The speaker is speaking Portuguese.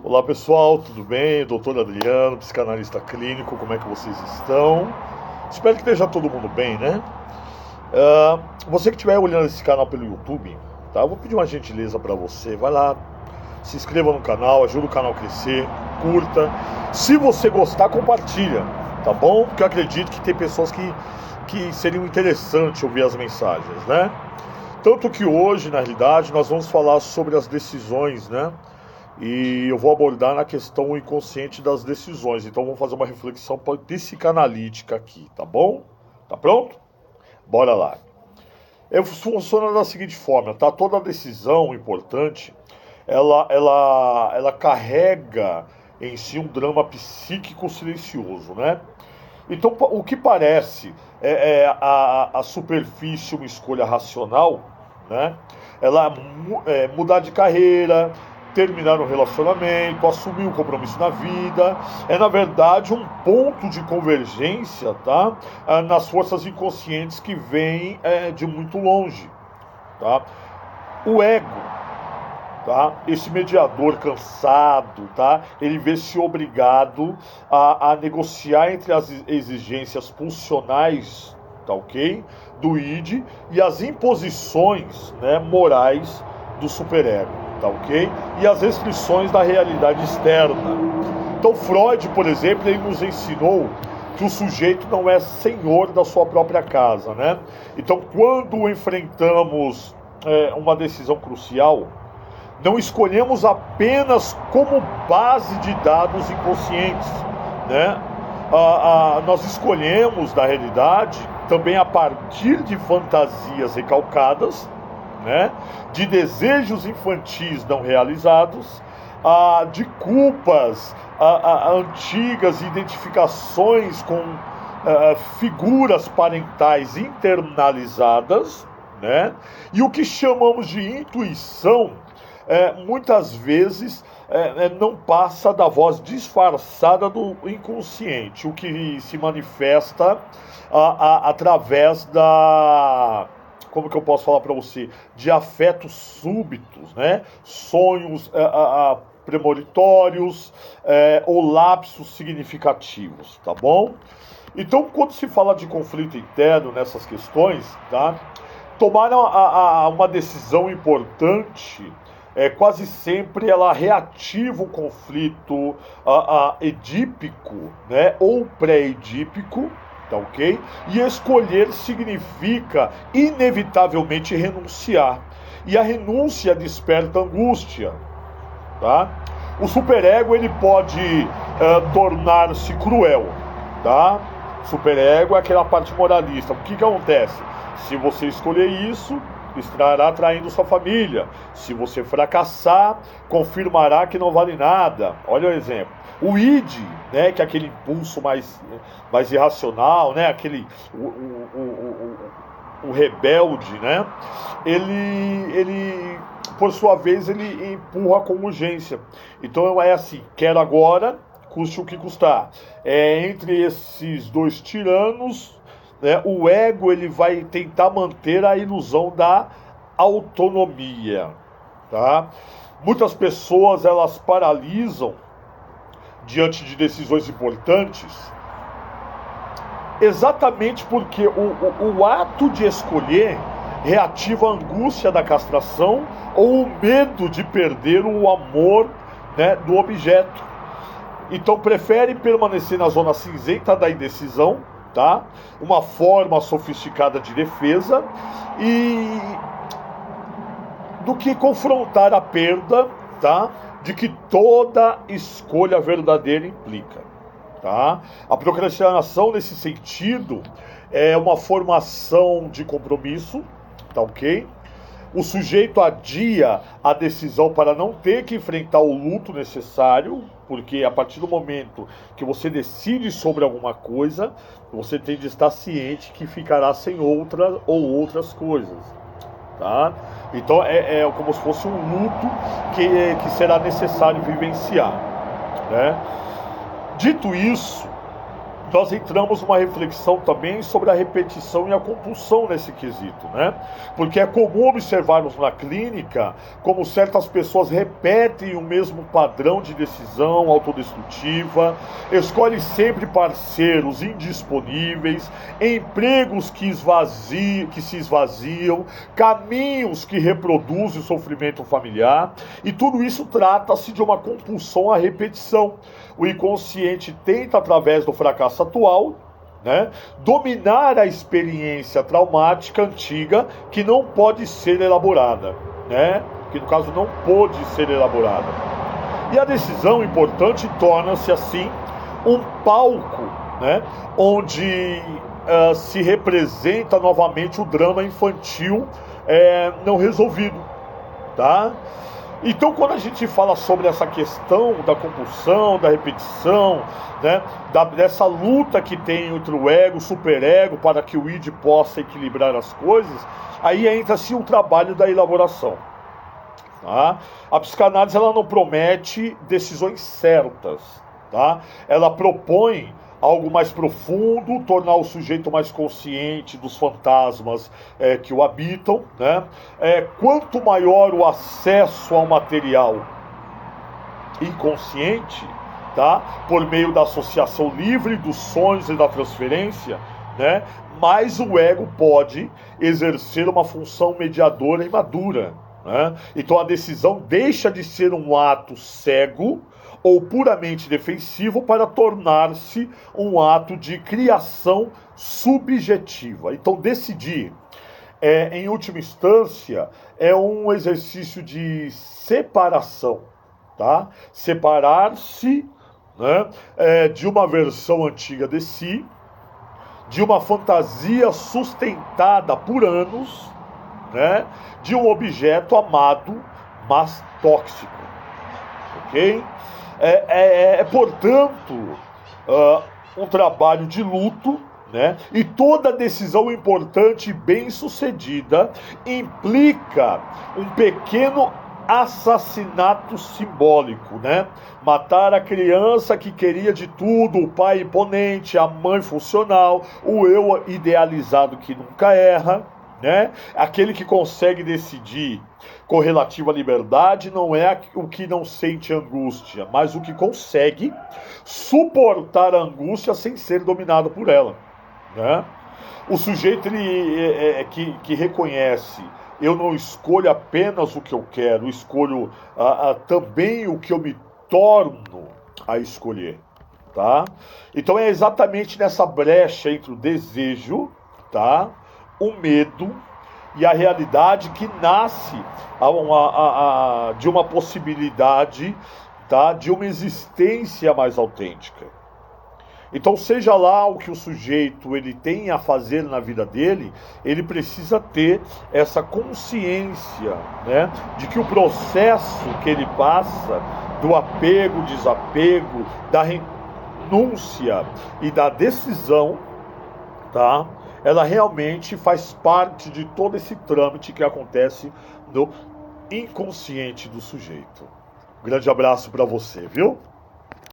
Olá pessoal, tudo bem? Doutor Adriano, psicanalista clínico, como é que vocês estão? Espero que esteja todo mundo bem, né? Você que estiver olhando esse canal pelo YouTube, tá? Eu vou pedir uma gentileza para você, vai lá, se inscreva no canal, ajuda o canal a crescer, curta. Se você gostar, compartilha, tá bom? Porque eu acredito que tem pessoas que seriam interessantes ouvir as mensagens, né? Tanto que hoje, na realidade, nós vamos falar sobre as decisões, né? E eu vou abordar na questão inconsciente das decisões. Então vamos fazer uma reflexão psicanalítica aqui, tá bom? Tá pronto? Bora lá. Funciona da seguinte forma, tá? Toda decisão importante, ela carrega em si um drama psíquico silencioso, né? Então o que parece a superfície uma escolha racional, né? Mudar de carreira, terminar um relacionamento, assumir um compromisso na vida, na verdade um ponto de convergência, tá? Nas forças inconscientes que vêm de muito longe, tá? O ego, tá? Esse mediador cansado, tá? Ele vê-se obrigado a negociar entre as exigências pulsionais, tá ok? Do id e as imposições, né, morais do superego. Tá ok? E as restrições da realidade externa. Então Freud, por exemplo, ele nos ensinou que o sujeito não é senhor da sua própria casa, né? Então quando enfrentamos uma decisão crucial, não escolhemos apenas como base de dados inconscientes, né? Nós escolhemos, na realidade, também a partir de fantasias recalcadas, né? De desejos infantis não realizados, de culpas antigas, identificações com figuras parentais internalizadas, né? E o que chamamos de intuição, muitas vezes não passa da voz disfarçada do inconsciente, o que se manifesta através como que eu posso falar para você, de afetos súbitos, né? Sonhos premonitórios ou lapsos significativos, tá bom? Então, quando se fala de conflito interno nessas questões, tá? Tomar uma decisão importante, quase sempre ela reativa o conflito edípico, né? Ou pré-edípico, tá ok? E escolher significa inevitavelmente renunciar. E a renúncia desperta angústia, tá? O superego ele pode tornar-se cruel, tá? Superego é aquela parte moralista. O que acontece? Se você escolher isso, estará traindo sua família. Se você fracassar, confirmará que não vale nada. Olha o exemplo. O id, né, que é aquele impulso mais irracional, né, o rebelde, né, ele por sua vez ele empurra com urgência. Então é assim, quero agora, custe o que custar. Entre esses dois tiranos, né, o ego ele vai tentar manter a ilusão da autonomia, tá? Muitas pessoas elas paralisam diante de decisões importantes, exatamente porque o ato de escolher reativa a angústia da castração ou o medo de perder o amor, né, do objeto. Então prefere permanecer na zona cinzenta da indecisão, tá? Uma forma sofisticada de defesa, e do que confrontar a perda, tá? De que toda escolha verdadeira implica, tá? A procrastinação nesse sentido é uma formação de compromisso, tá ok? O sujeito adia a decisão para não ter que enfrentar o luto necessário, porque a partir do momento que você decide sobre alguma coisa, você tem de estar ciente que ficará sem outra ou outras coisas, tá? Então é como se fosse um luto que será necessário vivenciar, né? Dito isso, nós entramos numa reflexão também sobre a repetição e a compulsão nesse quesito, né? Porque é comum observarmos na clínica como certas pessoas repetem o mesmo padrão de decisão autodestrutiva, escolhem sempre parceiros indisponíveis, empregos que se esvaziam, caminhos que reproduzem o sofrimento familiar, e tudo isso trata-se de uma compulsão à repetição. O inconsciente tenta, através do fracasso atual, né, dominar a experiência traumática antiga que não pode ser elaborada, né, que no caso não pôde ser elaborada. E a decisão importante torna-se assim um palco, né, onde se representa novamente o drama infantil não resolvido, tá? Então, quando a gente fala sobre essa questão da compulsão, da repetição, né, dessa luta que tem entre o ego e o superego para que o id possa equilibrar as coisas, aí entra-se o trabalho da elaboração. Tá? A psicanálise ela não promete decisões certas, tá? Ela propõe algo mais profundo, tornar o sujeito mais consciente dos fantasmas que o habitam, né? Quanto maior o acesso ao material inconsciente, tá? Por meio da associação livre dos sonhos e da transferência, né? Mais o ego pode exercer uma função mediadora e madura, né? Então a decisão deixa de ser um ato cego ou puramente defensivo para tornar-se um ato de criação subjetiva. Então decidir, em última instância, é um exercício de separação, tá? Separar-se, né, de uma versão antiga de si, de uma fantasia sustentada por anos, né, de um objeto amado, mas tóxico, ok? Portanto, um trabalho de luto, né? E toda decisão importante e bem-sucedida implica um pequeno assassinato simbólico, né? Matar a criança que queria de tudo, o pai imponente, a mãe funcional, o eu idealizado que nunca erra, né? Aquele que consegue decidir com relativa liberdade não é o que não sente angústia, mas o que consegue suportar a angústia sem ser dominado por ela, né? O sujeito que reconhece: eu não escolho apenas o que eu quero, escolho também o que eu me torno a escolher, tá? Então é exatamente nessa brecha entre o desejo, tá, o medo e a realidade que nasce de uma possibilidade, tá, de uma existência mais autêntica. Então, seja lá o que o sujeito ele tem a fazer na vida dele, ele precisa ter essa consciência, né, de que o processo que ele passa do apego, desapego, da renúncia e da decisão, tá, ela realmente faz parte de todo esse trâmite que acontece no inconsciente do sujeito. Um grande abraço para você, viu?